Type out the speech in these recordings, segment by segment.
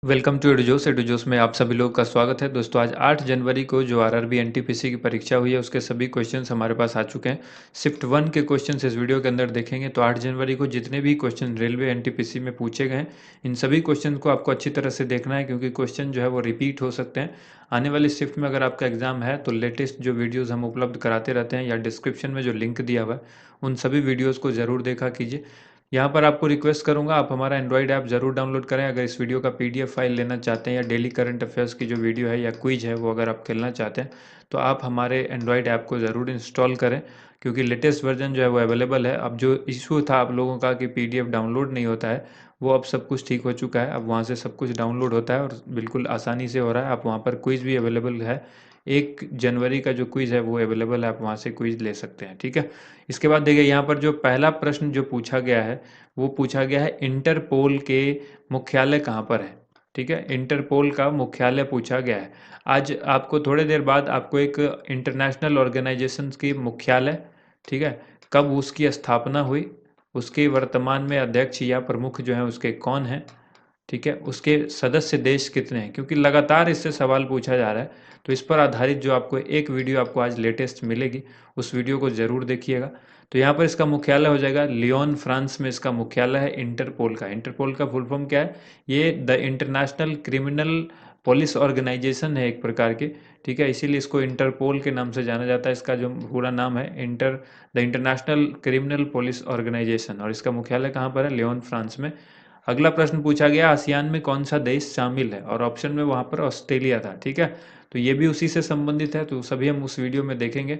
Welcome to एडुजोस। एडुजोस में आप सभी लोगों का स्वागत है। दोस्तों आज 8 जनवरी को जो आरआरबी एनटीपीसी की परीक्षा हुई है उसके सभी क्वेश्चंस हमारे पास आ चुके हैं। शिफ्ट 1 के क्वेश्चंस इस वीडियो के अंदर देखेंगे। तो 8 जनवरी को जितने भी क्वेश्चन रेलवे एनटीपीसी में पूछे गए हैं इन सभी क्वेश्चन को आपको अच्छी तरह से देखना है, क्योंकि क्वेश्चन जो है वो रिपीट हो सकते हैं। आने वाली शिफ्ट में अगर आपका एग्जाम है तो लेटेस्ट जो वीडियोज़ हम उपलब्ध कराते रहते हैं या डिस्क्रिप्शन में जो लिंक दिया हुआ है उन सभी वीडियोज़ को ज़रूर देखा कीजिए। यहाँ पर आपको रिक्वेस्ट करूंगा आप हमारा एंड्रॉइड ऐप ज़रूर डाउनलोड करें। अगर इस वीडियो का पीडीएफ फाइल लेना चाहते हैं या डेली करंट अफेयर्स की जो वीडियो है या क्विज है वो अगर आप खेलना चाहते हैं तो आप हमारे एंड्रॉइड ऐप को ज़रूर इंस्टॉल करें, क्योंकि लेटेस्ट वर्जन जो है वो अवेलेबल है। अब जो इशू था आप लोगों का कि पीडीएफ डाउनलोड नहीं होता है वो अब सब कुछ ठीक हो चुका है। अब वहाँ से सब कुछ डाउनलोड होता है और बिल्कुल आसानी से हो रहा है। आप वहाँ पर क्विज भी अवेलेबल है। 1 जनवरी का जो क्विज है वो अवेलेबल है, आप वहाँ से क्विज ले सकते हैं। ठीक है। इसके बाद देखिए यहाँ पर जो पहला प्रश्न जो पूछा गया है वो पूछा गया है इंटरपोल के मुख्यालय कहाँ पर है। ठीक है, इंटरपोल का मुख्यालय पूछा गया है। आज आपको थोड़ी देर बाद आपको एक इंटरनेशनल ऑर्गेनाइजेशन की मुख्यालय, ठीक है, कब उसकी स्थापना हुई, उसके वर्तमान में अध्यक्ष या प्रमुख जो है उसके कौन है, ठीक है, उसके सदस्य देश कितने हैं, क्योंकि लगातार इससे सवाल पूछा जा रहा है। तो इस पर आधारित जो आपको एक वीडियो आपको आज लेटेस्ट मिलेगी उस वीडियो को ज़रूर देखिएगा। तो यहाँ पर इसका मुख्यालय हो जाएगा लियोन, फ्रांस में इसका मुख्यालय है इंटरपोल का। इंटरपोल का फुल फॉर्म क्या है? ये the International Criminal Police Organisation है एक प्रकार की। ठीक है, इसीलिए इसको इंटरपोल के नाम से जाना जाता है। इसका जो पूरा नाम है the International Criminal Police Organisation, और इसका मुख्यालय कहाँ पर है? लियोन, फ्रांस में। अगला प्रश्न पूछा गया आसियान में कौन सा देश शामिल है, और ऑप्शन में वहाँ पर ऑस्ट्रेलिया था। ठीक है, तो ये भी उसी से संबंधित है, तो सभी हम उस वीडियो में देखेंगे।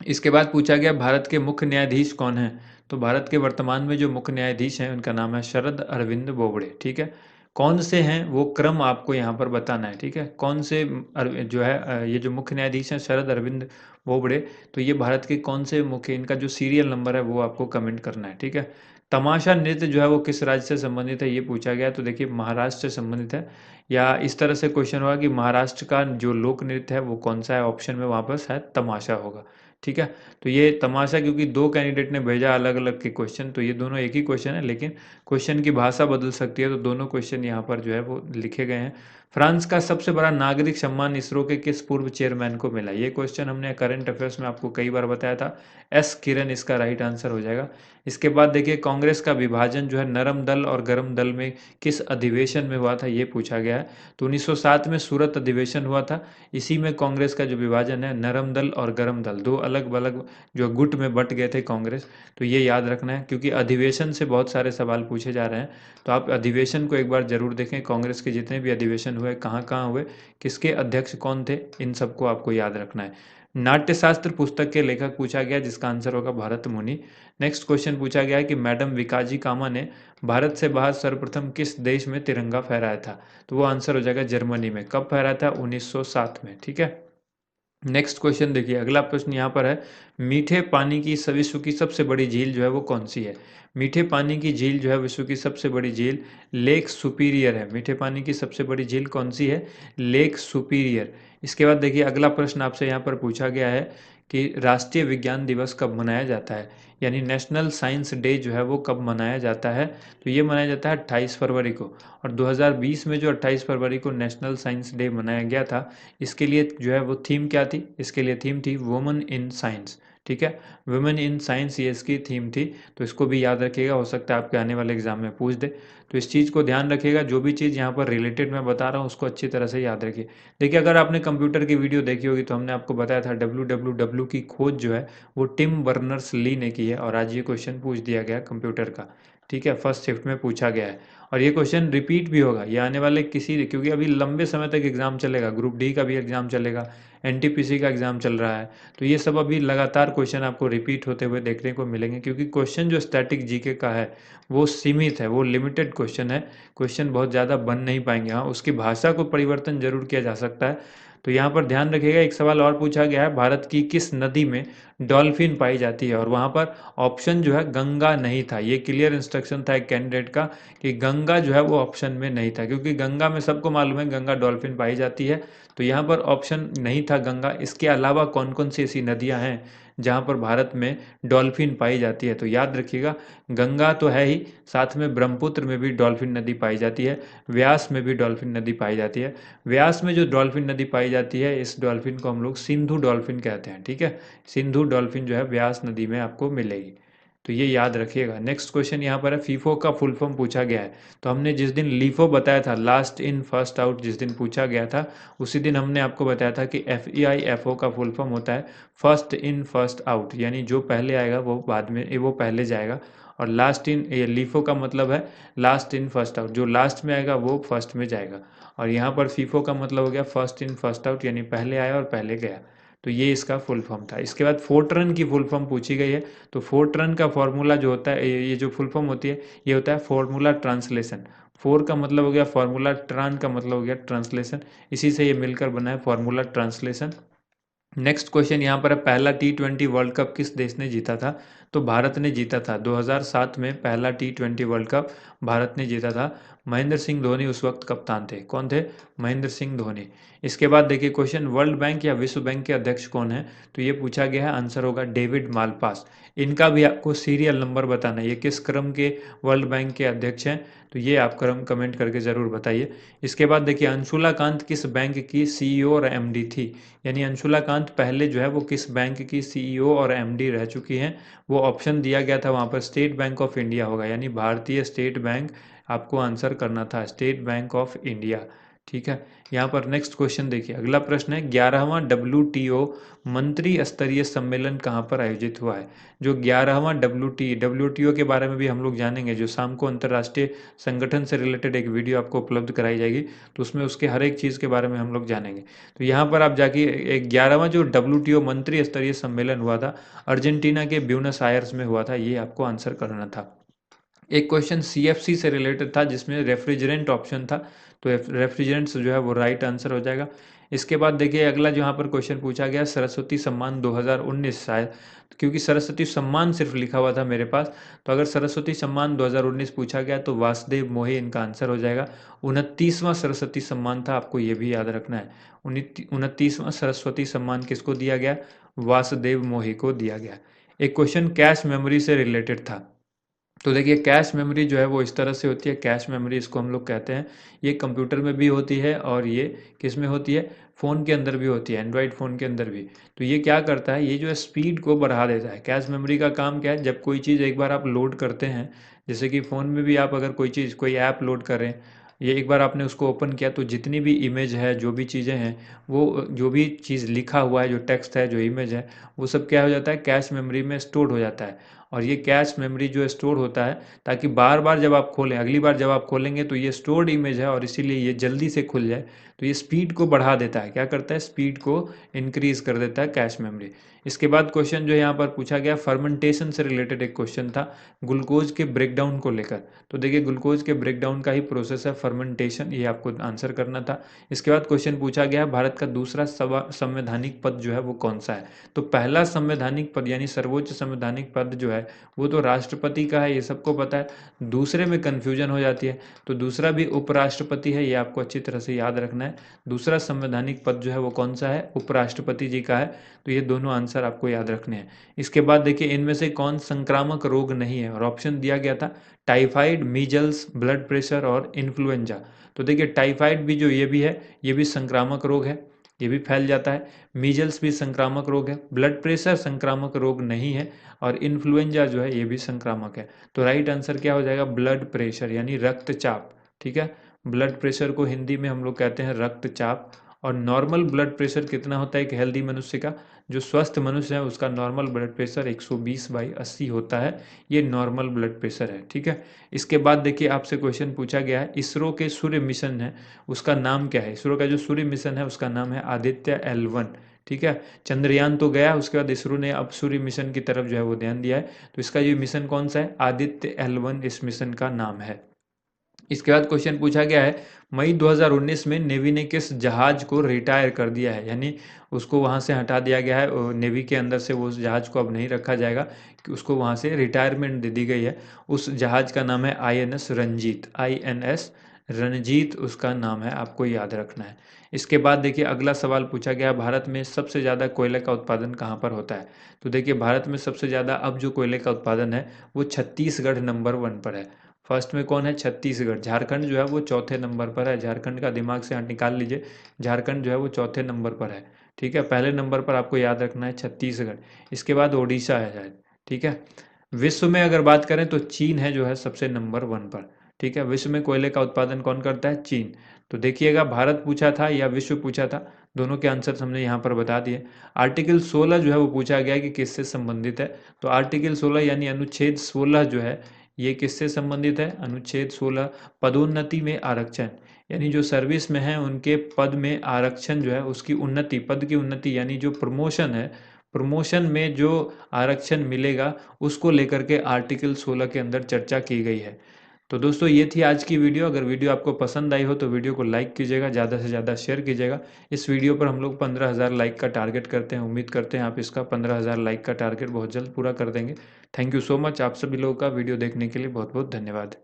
इसके बाद पूछा गया भारत के मुख्य न्यायाधीश कौन हैं। तो भारत के वर्तमान में जो मुख्य न्यायाधीश हैं उनका नाम है शरद अरविंद बोबड़े। ठीक है, कौन से हैं वो क्रम आपको यहाँ पर बताना है। ठीक है, कौन से जो है ये जो मुख्य न्यायाधीश हैं शरद अरविंद बोबड़े, तो ये भारत के कौन से मुख्य, इनका जो सीरियल नंबर है वो आपको कमेंट करना है। ठीक है, तमाशा नृत्य जो है वो किस राज्य से संबंधित है ये पूछा गया। तो देखिए महाराष्ट्र से संबंधित है, या इस तरह से क्वेश्चन होगा कि महाराष्ट्र का जो लोक नृत्य है वो कौन सा है, ऑप्शन में वहाँ पर शायद तमाशा होगा। ठीक है, तो ये तमाशा, क्योंकि दो कैंडिडेट ने भेजा अलग अलग के क्वेश्चन, तो ये दोनों एक ही क्वेश्चन है लेकिन क्वेश्चन की भाषा बदल सकती है, तो दोनों क्वेश्चन यहाँ पर जो है वो लिखे गए हैं। फ्रांस का सबसे बड़ा नागरिक सम्मान इसरो के किस पूर्व चेयरमैन को मिला? ये क्वेश्चन हमने करंट अफेयर्स में आपको कई बार बताया था। एस किरण इसका राइट आंसर हो जाएगा। इसके बाद देखिए कांग्रेस का विभाजन जो है नरम दल और गरम दल में किस अधिवेशन में हुआ था, ये पूछा गया है। तो 1907 में सूरत अधिवेशन हुआ था। इसी में कांग्रेस का जो विभाजन है, नरम दल और गरम दल, दो अलग अलग जो गुट में बट गए थे कांग्रेस। तो ये याद रखना है, क्योंकि अधिवेशन से बहुत सारे सवाल पूछे जा रहे हैं। तो आप अधिवेशन को एक बार जरूर देखें, कांग्रेस के जितने भी अधिवेशन हुए कहाँ कहाँ हुए, किसके अध्यक्ष कौन थे, इन सबको आपको याद रखना है। नाट्यशास्त्र पुस्तक के लेखक पूछा गया, जिसका आंसर होगा भरत मुनि। नेक्स्ट क्वेश्चन पूछा गया है कि मैडम विकाजी कामा ने भारत से बाहर सर्वप्रथम किस देश में तिरंगा फहराया था? तो वो आंसर हो जाएगा जर्मनी में। कब फहराया था? 1907 में। ठीक है, नेक्स्ट क्वेश्चन देखिए, अगला प्रश्न यहाँ पर है मीठे पानी की विश्व की सबसे बड़ी झील जो है वो कौन सी है? मीठे पानी की झील जो है विश्व की सबसे बड़ी झील लेक सुपीरियर है। मीठे पानी की सबसे बड़ी झील कौन सी है? Lake superior. इसके बाद देखिए अगला प्रश्न आपसे यहाँ पर पूछा गया है कि राष्ट्रीय विज्ञान दिवस कब मनाया जाता है, यानी नेशनल साइंस डे जो है वो कब मनाया जाता है? तो ये मनाया जाता है 28 फरवरी को। और 2020 में जो 28 फरवरी को नेशनल साइंस डे मनाया गया था, इसके लिए जो है वो थीम क्या थी? इसके लिए थीम थी वुमेन इन साइंस। ठीक है, वुमेन इन साइंस ये इसकी थीम थी। तो इसको भी याद रखिएगा, हो सकता है आपके आने वाले एग्जाम में पूछ दे। तो इस चीज़ को ध्यान रखिएगा, जो भी चीज़ यहाँ पर रिलेटेड मैं बता रहा हूँ उसको अच्छी तरह से याद रखिए। देखिए अगर आपने कंप्यूटर की वीडियो देखी होगी तो हमने आपको बताया था WWW की खोज जो है वो टिम बर्नर्स ली ने की है, और आज ये क्वेश्चन पूछ दिया गया कंप्यूटर का। ठीक है, फर्स्ट शिफ्ट में पूछा गया है, और ये क्वेश्चन रिपीट भी होगा ये आने वाले किसी, क्योंकि अभी लंबे समय तक एग्जाम चलेगा, ग्रुप डी का भी एग्जाम चलेगा, एनटीपीसी का एग्जाम चल रहा है। तो ये सब अभी लगातार क्वेश्चन आपको रिपीट होते हुए देखने को मिलेंगे, क्योंकि क्वेश्चन जो स्टैटिक जीके का है वो सीमित है, वो लिमिटेड क्वेश्चन है। क्वेश्चन बहुत ज़्यादा बन नहीं पाएंगे। हाँ, उसकी भाषा को परिवर्तन जरूर किया जा सकता है। तो यहाँ पर ध्यान रखिएगा। एक सवाल और पूछा गया है, भारत की किस नदी में डॉल्फिन पाई जाती है। और वहाँ पर ऑप्शन जो है गंगा नहीं था। ये क्लियर इंस्ट्रक्शन था एक कैंडिडेट का कि गंगा जो है वो ऑप्शन में नहीं था, क्योंकि गंगा में सबको मालूम है गंगा डॉल्फिन पाई जाती है। तो यहाँ पर ऑप्शन नहीं था गंगा। इसके अलावा कौन कौन सी ऐसी नदियाँ हैं जहाँ पर भारत में डॉल्फिन पाई जाती है? तो याद रखिएगा, गंगा तो है ही, साथ में ब्रह्मपुत्र में भी डॉल्फिन नदी पाई जाती है, व्यास में भी डॉल्फिन नदी पाई जाती है। व्यास में जो डॉल्फिन नदी पाई जाती है, इस डॉल्फिन को हम लोग सिंधु डॉल्फिन कहते हैं। ठीक है, सिंधु डॉल्फिन जो है व्यास नदी में आपको मिलेगी। तो ये याद रखिएगा। नेक्स्ट क्वेश्चन यहाँ पर है, फीफो का फुल फॉर्म पूछा गया है। तो हमने जिस दिन लीफो बताया था, लास्ट इन फर्स्ट आउट, जिस दिन पूछा गया था, उसी दिन हमने आपको बताया था कि FEIFO का फुल फॉर्म होता है फर्स्ट इन फर्स्ट आउट, यानी जो पहले आएगा वो बाद में वो पहले जाएगा। और लास्ट इन, ये लीफो का मतलब है लास्ट इन फर्स्ट आउट, जो लास्ट में आएगा वो फर्स्ट में जाएगा। और यहाँ पर फीफो का मतलब हो गया फर्स्ट इन फर्स्ट आउट, यानी पहले आया और पहले गया। तो ये इसका फुल फॉर्म था। इसके बाद फोर्ट्रन की फुल फॉर्म पूछी गई है। तो फोर्ट्रन का फॉर्मूला जो होता है, ये जो फुल फॉर्म होती है, ये होता है फॉर्मूला ट्रांसलेशन। फोर का मतलब हो गया फॉर्मूला, ट्रान का मतलब हो गया ट्रांसलेशन, इसी से ये मिलकर बना है फॉर्मूला ट्रांसलेशन। नेक्स्ट क्वेश्चन यहाँ पर है, पहला T20 वर्ल्ड कप किस देश ने जीता था? तो भारत ने जीता था। 2007 में पहला T20 वर्ल्ड कप भारत ने जीता था। महेंद्र सिंह धोनी उस वक्त कप्तान थे। कौन थे? महेंद्र सिंह धोनी। इसके बाद देखिए क्वेश्चन, वर्ल्ड बैंक या विश्व बैंक के अध्यक्ष कौन है? तो ये पूछा गया है, आंसर होगा डेविड मालपास। इनका भी आपको सीरियल नंबर बताना है, ये किस क्रम के वर्ल्ड बैंक के अध्यक्ष हैं, तो ये आप क्रम कमेंट करके ज़रूर बताइए। इसके बाद देखिए, अंशुला कांत किस बैंक की CEO और MD थी? यानी अंशुला कांत पहले जो है वो किस बैंक की CEO और MD रह चुकी हैं? वो ऑप्शन दिया गया था वहाँ पर, स्टेट बैंक ऑफ इंडिया होगा, यानी भारतीय स्टेट बैंक आपको आंसर करना था, स्टेट बैंक ऑफ इंडिया। ठीक है, यहाँ पर नेक्स्ट क्वेश्चन देखिए, अगला प्रश्न है, 11वां WTO मंत्री स्तरीय सम्मेलन कहाँ पर आयोजित हुआ है? जो 11वां WTO के बारे में भी हम लोग जानेंगे, जो शाम को अंतर्राष्ट्रीय संगठन से रिलेटेड एक वीडियो आपको उपलब्ध कराई जाएगी, तो उसमें उसके हर एक चीज़ के बारे में हम लोग जानेंगे। तो यहाँ पर आप जाके 11वां जो WTO मंत्री स्तरीय सम्मेलन हुआ था, अर्जेंटीना के ब्यूनस आयर्स में हुआ था, ये आपको आंसर करना था। एक क्वेश्चन CFC से रिलेटेड था जिसमें रेफ्रिजरेंट ऑप्शन था, तो रेफ्रिजरेंट्स जो है वो राइट आंसर हो जाएगा। इसके बाद देखिए अगला जो यहाँ पर क्वेश्चन पूछा गया, सरस्वती सम्मान 2019 शायद, क्योंकि सरस्वती सम्मान सिर्फ लिखा हुआ था मेरे पास, तो अगर सरस्वती सम्मान 2019 पूछा गया तो वासुदेव मोहे इनका आंसर हो जाएगा। 29वां सरस्वती सम्मान था, आपको ये भी याद रखना है। 29वां सरस्वती सम्मान किसको दिया गया? वासुदेव मोहे को दिया गया। एक क्वेश्चन कैश मेमोरी से रिलेटेड था। तो देखिए कैश मेमोरी जो है वो इस तरह से होती है, कैश मेमोरी इसको हम लोग कहते हैं। ये कंप्यूटर में भी होती है और ये किस में होती है? फ़ोन के अंदर भी होती है, एंड्रॉयड फ़ोन के अंदर भी। तो ये क्या करता है, ये जो है स्पीड को बढ़ा देता है। कैश मेमोरी का काम क्या है? जब कोई चीज़ एक बार आप लोड करते हैं, जैसे कि फ़ोन में भी आप अगर कोई चीज़, कोई ऐप लोड करें, ये एक बार आपने उसको ओपन किया तो जितनी भी इमेज है, जो भी चीज़ें हैं, वो जो भी चीज़ लिखा हुआ है, जो टेक्स्ट है, जो इमेज है, वो सब क्या हो जाता है? कैश मेमोरी में स्टोर हो जाता है। और ये कैश मेमोरी जो स्टोर होता है, ताकि बार बार जब आप खोलें, अगली बार जब आप खोलेंगे तो ये स्टोर्ड इमेज है और इसीलिए ये जल्दी से खुल जाए, तो ये स्पीड को बढ़ा देता है। क्या करता है? स्पीड को इंक्रीज कर देता है कैश मेमोरी। इसके बाद क्वेश्चन जो यहाँ पर पूछा गया, फर्मेंटेशन से रिलेटेड एक क्वेश्चन था, ग्लूकोज के ब्रेकडाउन को लेकर। तो देखिए ग्लूकोज के ब्रेकडाउन का ही प्रोसेस है फर्मेंटेशन, ये आपको आंसर करना था। इसके बाद क्वेश्चन पूछा गया, भारत का दूसरा संवैधानिक पद जो है वो कौन सा है? तो पहला संवैधानिक पद यानी सर्वोच्च संवैधानिक पद जो है वो तो राष्ट्रपति का है, ये सबको पता है। दूसरे में कन्फ्यूजन हो जाती है, तो दूसरा भी उपराष्ट्रपति है, ये आपको अच्छी तरह से याद रखना है। दूसरा संवैधानिक पद जो है वो कौन सा है? उपराष्ट्रपति जी का है। तो ये दोनों आंसर आपको याद रखने हैं। इसके बाद देखिए, इनमें से कौन संक्रामक रोग नहीं है? और ऑप्शन दिया गया था टाइफाइड, मीजल्स, ब्लड प्रेशर और इन्फ्लुएंजा। तो देखिए टाइफाइड भी जो ये भी है, ये भी संक्रामक रोग है, ये भी फैल जाता है। मीजल्स भी संक्रामक रोग है, ब्लड प्रेशर संक्रामक रोग नहीं है, और इन्फ्लुएंजा जो है ये भी संक्रामक है। तो राइट आंसर क्या हो जाएगा? ब्लड प्रेशर यानी रक्तचाप। ठीक है, ब्लड प्रेशर को हिंदी में हम लोग कहते हैं रक्तचाप। और नॉर्मल ब्लड प्रेशर कितना होता है एक हेल्दी मनुष्य का? जो स्वस्थ मनुष्य है उसका नॉर्मल ब्लड प्रेशर 120/80 होता है, ये नॉर्मल ब्लड प्रेशर है। ठीक है, इसके बाद देखिए आपसे क्वेश्चन पूछा गया है, इसरो के सूर्य मिशन है उसका नाम क्या है? इसरो का जो सूर्य मिशन है उसका नाम है आदित्य L1। ठीक है, चंद्रयान तो गया, उसके बाद इसरो ने अब सूर्य मिशन की तरफ जो है वो ध्यान दिया है, तो इसका ये मिशन कौन सा है? आदित्य L1 इस मिशन का नाम है। इसके बाद क्वेश्चन पूछा गया है, मई 2019 में नेवी ने किस जहाज को रिटायर कर दिया है, यानी उसको वहाँ से हटा दिया गया है और नेवी के अंदर से वो उस जहाज को अब नहीं रखा जाएगा कि उसको वहाँ से रिटायरमेंट दे दी गई है। उस जहाज का नाम है INS रंजीत, INS रणजीत उसका नाम है, आपको याद रखना है। इसके बाद देखिए अगला सवाल पूछा गया, भारत में सबसे ज़्यादा कोयले का उत्पादन कहाँ पर होता है। तो देखिए भारत में सबसे ज़्यादा अब जो कोयले का उत्पादन है वो छत्तीसगढ़ नंबर 1 पर है। फर्स्ट में कौन है, छत्तीसगढ़। झारखंड जो है वो चौथे नंबर पर है, झारखंड का दिमाग से निकाल लीजिए, झारखंड जो है वो चौथे नंबर पर है। ठीक है, पहले नंबर पर आपको याद रखना है छत्तीसगढ़, इसके बाद ओडिशा है शायद। ठीक है, विश्व में अगर बात करें तो चीन है जो है सबसे नंबर 1 पर। ठीक है, विश्व में कोयले का उत्पादन कौन करता है, चीन। तो देखिएगा भारत पूछा था या विश्व पूछा था, दोनों के आंसर हमने यहाँ पर बता दिए। आर्टिकल 16 जो है वो पूछा गया कि किससे संबंधित है। तो आर्टिकल 16 यानी अनुच्छेद 16 जो है ये किससे संबंधित है, अनुच्छेद 16 पदोन्नति में आरक्षण, यानी जो सर्विस में है उनके पद में आरक्षण जो है उसकी उन्नति, पद की उन्नति यानी जो प्रमोशन है, प्रमोशन में जो आरक्षण मिलेगा उसको लेकर के आर्टिकल 16 के अंदर चर्चा की गई है। तो दोस्तों ये थी आज की वीडियो। अगर वीडियो आपको पसंद आई हो तो वीडियो को लाइक कीजिएगा, ज़्यादा से ज़्यादा शेयर कीजिएगा। इस वीडियो पर हम लोग 15,000 लाइक का टारगेट करते हैं, उम्मीद करते हैं आप इसका 15,000 लाइक का टारगेट बहुत जल्द पूरा कर देंगे। थैंक यू सो मच, आप सभी लोगों का वीडियो देखने के लिए बहुत बहुत धन्यवाद।